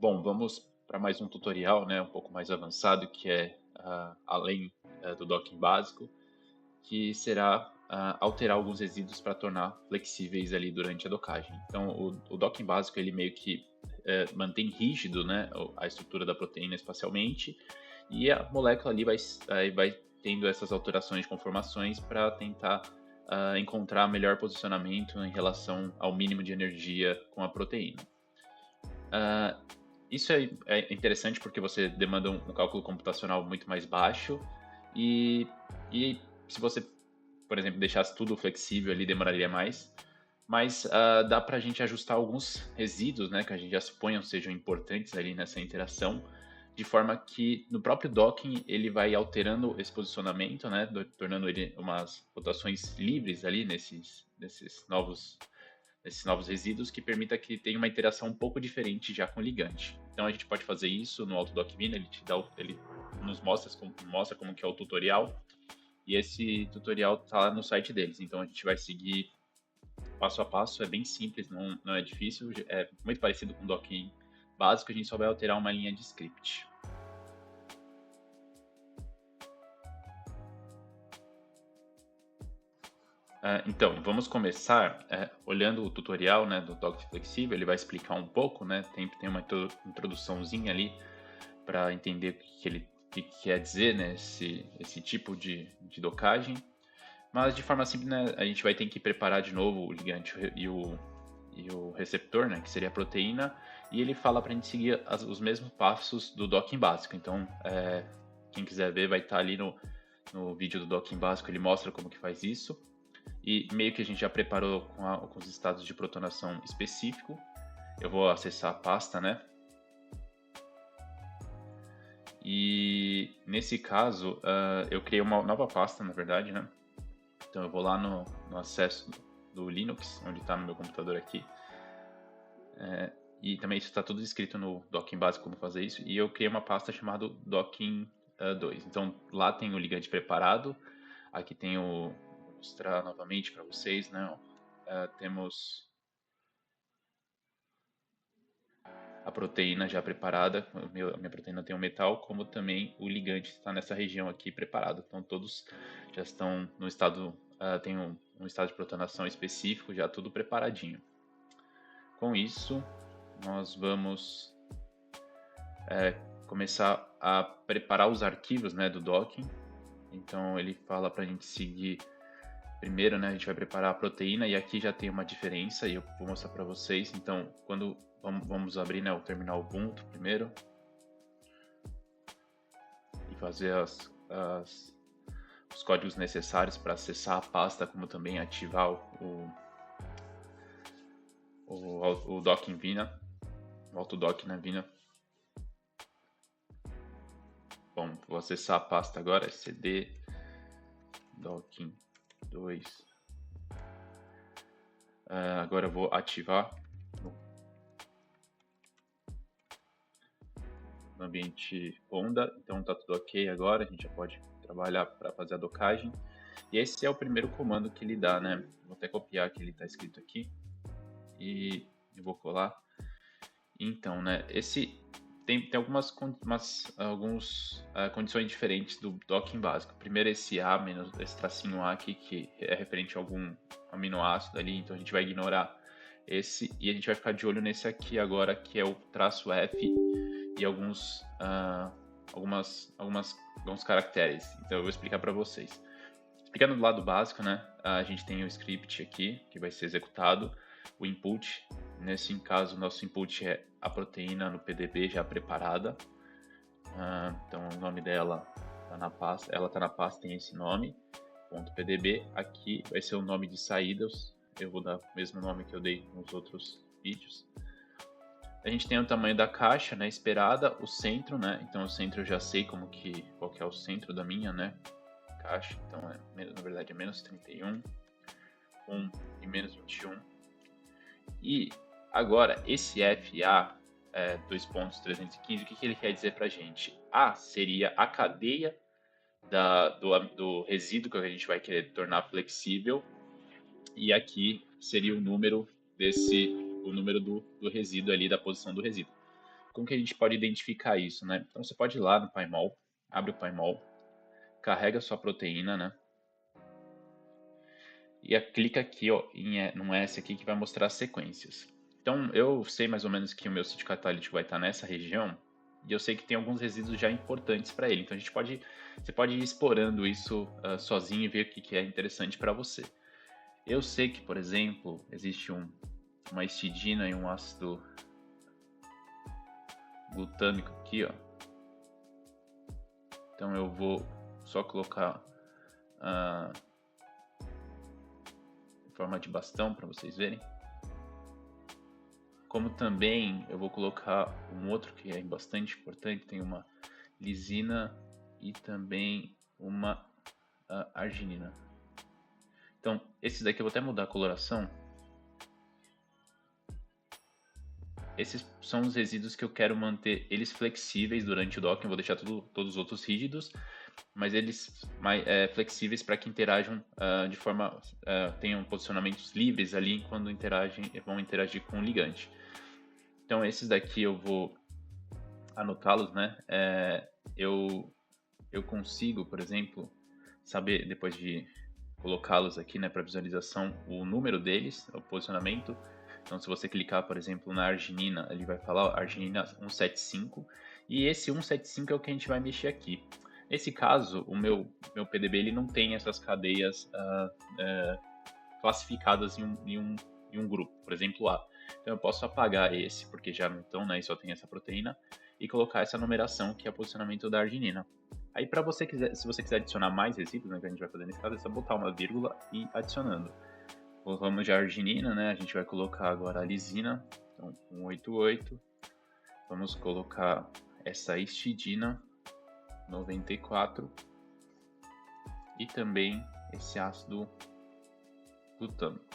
Bom, vamos para mais um tutorial, né, um pouco mais avançado, que é além do docking básico, que será alterar alguns resíduos para tornar flexíveis ali durante a docagem. Então, o docking básico ele meio que mantém rígido, né, a estrutura da proteína espacialmente e a molécula ali vai tendo essas alterações de conformações para tentar encontrar melhor posicionamento em relação ao mínimo de energia com a proteína. Ah, Isso é interessante porque você demanda um cálculo computacional muito mais baixo e, e se você, por exemplo, deixasse tudo flexível ali, demoraria mais. Mas dá para a gente ajustar alguns resíduos, né, que a gente já suponha sejam importantes ali nessa interação, de forma que no próprio docking ele vai alterando esse posicionamento, né, tornando ele umas rotações livres ali nesses novos resíduos que permita que tenha uma interação um pouco diferente já com o ligante. Então a gente pode fazer isso no Autodoc Vina, ele nos mostra como que é o tutorial, e esse tutorial está lá no site deles. Então a gente vai seguir passo a passo, é bem simples, não é difícil, é muito parecido com o docking básico, a gente só vai alterar uma linha de script. Então, vamos começar olhando o tutorial, né, do Dock Flexível. Ele vai explicar um pouco, né, tem uma introduçãozinha ali para entender o que quer dizer, né, esse tipo de docagem. Mas de forma simples, né, a gente vai ter que preparar de novo o ligante e o receptor, né, que seria a proteína, e ele fala para a gente seguir os mesmos passos do docking básico. Então, quem quiser ver vai estar ali no vídeo do docking básico, ele mostra como que faz isso. E meio que a gente já preparou com os estados de protonação específico. Eu vou acessar a pasta, né? E nesse caso, eu criei uma nova pasta, na verdade, né? Então eu vou lá no acesso do Linux, onde está no meu computador aqui. E também isso está tudo escrito no Docking básico como fazer isso. E eu criei uma pasta chamada Docking 2. Então lá tem o ligante preparado. Aqui tem vou mostrar novamente para vocês, né? Temos a proteína já preparada, a minha proteína tem um metal, como também o ligante está nessa região aqui preparado. Então todos já estão no estado, tem um estado de protonação específico, já tudo preparadinho. Com isso, nós vamos começar a preparar os arquivos, né, do docking. Então ele fala para a gente seguir primeiro, né, a gente vai preparar a proteína e aqui já tem uma diferença e eu vou mostrar para vocês. Então, quando vamos abrir, né, o terminal Ubuntu primeiro e fazer os códigos necessários para acessar a pasta, como também ativar o docking Vina, o Autodock na Vina. Bom, vou acessar a pasta agora, cd docking 2. Agora eu vou ativar no ambiente Honda, então tá tudo ok agora, a gente já pode trabalhar para fazer a docagem. E esse é o primeiro comando que ele dá, né? Vou até copiar que ele está escrito aqui e eu vou colar. Então, né? Esse tem algumas condições diferentes do docking básico. Primeiro esse A menos esse tracinho A aqui que é referente a algum aminoácido ali, então a gente vai ignorar esse e a gente vai ficar de olho nesse aqui agora que é o traço F e alguns caracteres. Então eu vou explicar para vocês. Explicando do lado básico, né? A gente tem o script aqui que vai ser executado, o input. Nesse caso, nosso input é a proteína no PDB já preparada. Então o nome dela está na pasta, ela está na pasta, tem esse nome, .pdb. Aqui vai ser o nome de saídas. Eu vou dar o mesmo nome que eu dei nos outros vídeos. A gente tem o tamanho da caixa, né, esperada, o centro, né, então o centro eu já sei qual que é o centro da minha, né, caixa, então na verdade é menos 31, 1 e menos 21. E agora, esse FA, 2.315, o que ele quer dizer pra gente? A seria a cadeia do resíduo que a gente vai querer tornar flexível, e aqui seria o número do resíduo ali, da posição do resíduo. como que a gente pode identificar isso, né? Então você pode ir lá no PyMol, abre o PyMol, carrega a sua proteína, né? E clica aqui, ó, num S aqui que vai mostrar as sequências. Então eu sei mais ou menos que o meu sítio catalítico vai estar nessa região, e eu sei que tem alguns resíduos já importantes para ele. Então você pode ir explorando isso sozinho e ver o que é interessante para você. Eu sei que, por exemplo, existe uma histidina e um ácido glutâmico aqui, ó. Então eu vou só colocar em forma de bastão para vocês verem. Como também eu vou colocar um outro que é bastante importante, tem uma lisina e também uma arginina. Então, esses daqui eu vou até mudar a coloração. Esses são os resíduos que eu quero manter eles flexíveis durante o docking. Eu vou deixar todos os outros rígidos, mas eles flexíveis para que interajam de forma... tenham posicionamentos livres ali quando vão interagir com o ligante. Então esses daqui eu vou anotá-los, né? Eu consigo, por exemplo, saber, depois de colocá-los aqui, né, para visualização, o número deles, o posicionamento. Então, se você clicar, por exemplo, na arginina, ele vai falar arginina 175, e esse 175 é o que a gente vai mexer aqui. Nesse caso, o meu PDB ele não tem essas cadeias classificadas em um grupo, por exemplo, A. Então, eu posso apagar esse, porque já não estão, né, e só tem essa proteína, e colocar essa numeração, que é o posicionamento da arginina. Aí, se você quiser adicionar mais resíduos, né, que a gente vai fazer nesse caso, é só botar uma vírgula e adicionando. Colocamos já a arginina, né? A gente vai colocar agora a lisina, então 188. Vamos colocar essa histidina, 94. E também esse ácido glutâmico,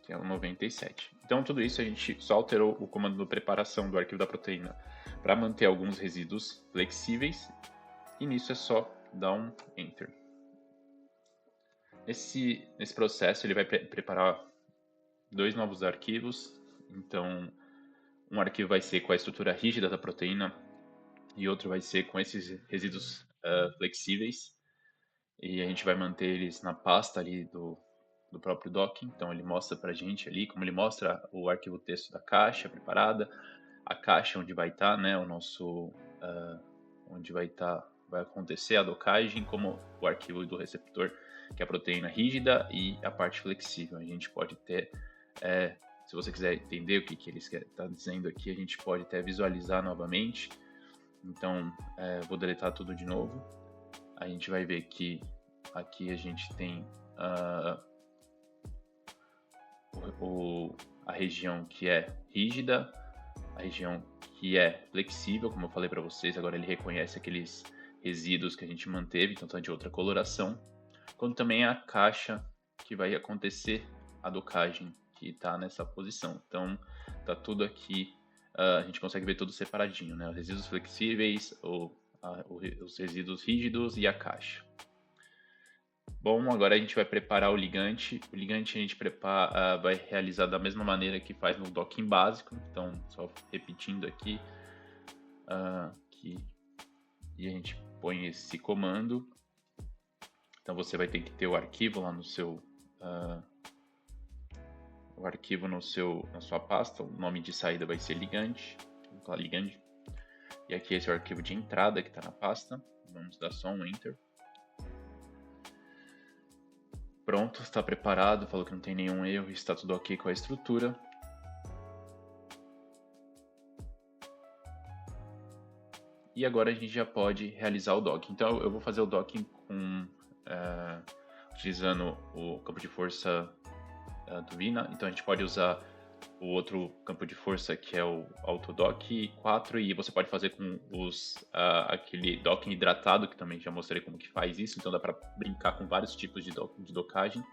que é o 97. Então tudo isso a gente só alterou o comando de preparação do arquivo da proteína para manter alguns resíduos flexíveis. E nisso é só dar um Enter. Nesse processo ele vai preparar dois novos arquivos. Então, um arquivo vai ser com a estrutura rígida da proteína e outro vai ser com esses resíduos flexíveis. E a gente vai manter eles na pasta ali do próprio docking. Então, ele mostra pra gente ali, como ele mostra o arquivo texto da caixa preparada, a caixa onde vai estar, né, o nosso... onde vai acontecer a docagem, como o arquivo do receptor, que é a proteína rígida, e a parte flexível. A gente pode ter, se você quiser entender o que ele está dizendo aqui, a gente pode até visualizar novamente. Então, vou deletar tudo de novo. A gente vai ver que aqui a gente tem a região que é rígida, a região que é flexível, como eu falei para vocês. Agora ele reconhece aqueles resíduos que a gente manteve, então está de outra coloração, quanto também a caixa que vai acontecer a docagem, que está nessa posição. Então está tudo aqui, a gente consegue ver tudo separadinho, né? Os resíduos flexíveis, os resíduos rígidos e a caixa. Bom, agora a gente vai preparar o ligante. O ligante a gente vai realizar da mesma maneira que faz no docking básico. Então, só repetindo aqui, e a gente põe esse comando. Então, você vai ter que ter o arquivo lá no seu, na sua pasta. O nome de saída vai ser ligante. Vou colocar ligante. E aqui esse é o arquivo de entrada que está na pasta. Vamos dar só um Enter. Pronto, está preparado, falou que não tem nenhum erro, está tudo ok com a estrutura. E agora a gente já pode realizar o docking. Então eu vou fazer o docking utilizando o campo de força do Vina. Então a gente pode usar o outro campo de força, que é o Autodock 4, e você pode fazer com aquele docking hidratado, que também já mostrei como que faz isso. Então dá para brincar com vários tipos de docagem.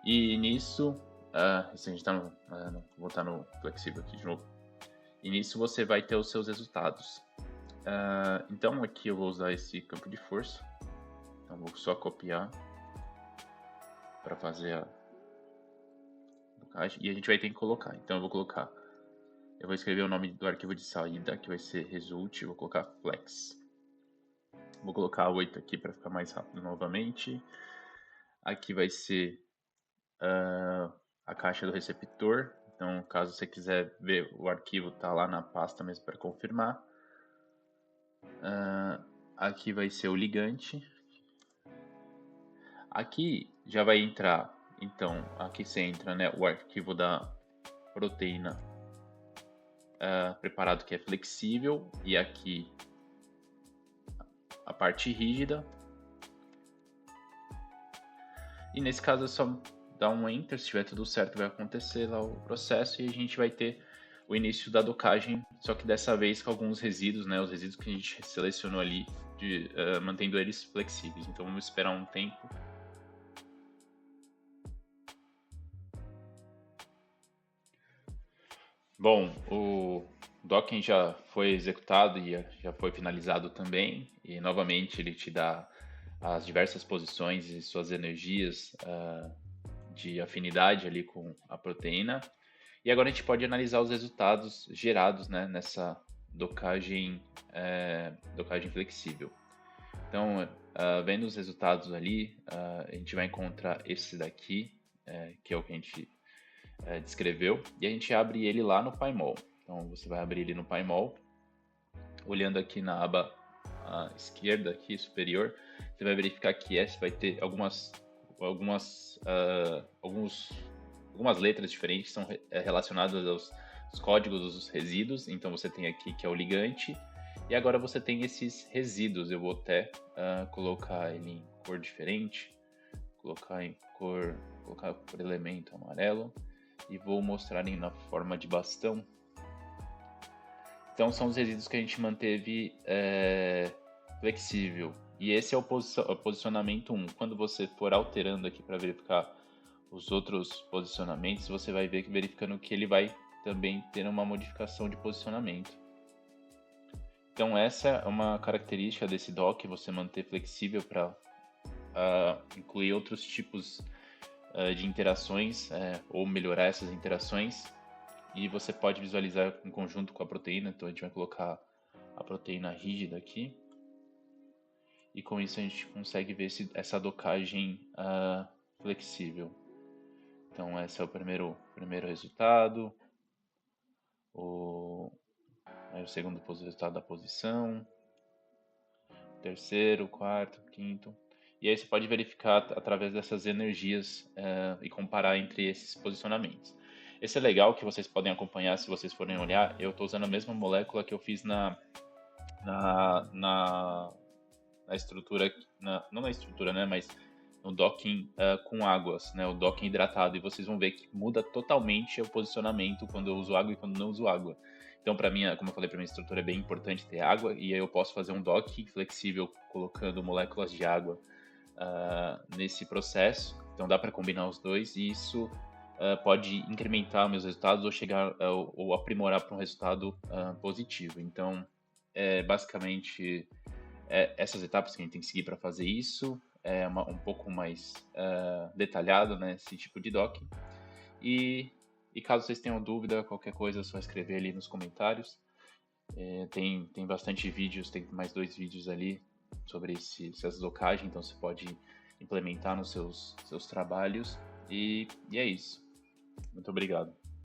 E nisso, se a gente está vou botar no flexível aqui de novo. E nisso você vai ter os seus resultados. Então aqui eu vou usar esse campo de força. Então vou só copiar para fazer a docagem, e a gente vai ter que colocar. Então eu vou colocar Eu vou escrever o nome do arquivo de saída, que vai ser result, vou colocar flex. Vou colocar 8 aqui para ficar mais rápido novamente. Aqui vai ser a caixa do receptor. Então, caso você quiser ver, o arquivo está lá na pasta mesmo para confirmar. Aqui vai ser o ligante. Aqui já vai entrar, então, aqui você entra, né, o arquivo da proteína preparado, que é flexível, e aqui a parte rígida. E nesse caso é só dar um enter, se tiver tudo certo vai acontecer lá o processo e a gente vai ter o início da docagem, só que dessa vez com alguns resíduos, né, os resíduos que a gente selecionou ali, mantendo eles flexíveis. Então vamos esperar um tempo. Bom, o docking já foi executado e já foi finalizado também, e novamente ele te dá as diversas posições e suas energias de afinidade ali com a proteína. E agora a gente pode analisar os resultados gerados, né, nessa docagem flexível. Então, vendo os resultados ali, a gente vai encontrar esse daqui, que é o que a gente descreveu, e a gente abre ele lá no PyMol. Então, você vai abrir ele no PyMol, olhando aqui na aba esquerda, aqui superior, você vai verificar que esse vai ter algumas letras diferentes são relacionadas aos códigos dos resíduos. Então você tem aqui que é o ligante, e agora você tem esses resíduos. Eu vou até colocar ele em cor diferente, colocar por elemento amarelo, e vou mostrar ele na forma de bastão. Então são os resíduos que a gente manteve flexível. E esse é o posicionamento 1. Quando você for alterando aqui para verificar os outros posicionamentos, você vai ver que verificando que ele vai também ter uma modificação de posicionamento. Então essa é uma característica desse dock, você manter flexível para incluir outros tipos de interações ou melhorar essas interações. E você pode visualizar em conjunto com a proteína. Então a gente vai colocar a proteína rígida aqui. E com isso a gente consegue ver essa docagem flexível. Então esse é o primeiro resultado. O segundo resultado da posição. Terceiro, quarto, quinto. E aí você pode verificar através dessas energias e comparar entre esses posicionamentos. Esse é legal, que vocês podem acompanhar se vocês forem olhar. Eu estou usando a mesma molécula que eu fiz na estrutura, não na estrutura, né, mas no docking com águas, né, o docking hidratado, e vocês vão ver que muda totalmente o posicionamento quando eu uso água e quando não uso água. Então, para mim, como eu falei, para minha estrutura é bem importante ter água, e aí eu posso fazer um docking flexível colocando moléculas de água nesse processo. Então, dá para combinar os dois, e isso pode incrementar meus resultados ou chegar ou aprimorar para um resultado positivo. Então, basicamente essas etapas que a gente tem que seguir para fazer isso. É um pouco mais detalhado, né, esse tipo de docking. E caso vocês tenham dúvida, qualquer coisa, é só escrever ali nos comentários. Tem bastante vídeos, tem mais 2 vídeos ali sobre essas dockagens, então você pode implementar nos seus trabalhos. E é isso. Muito obrigado.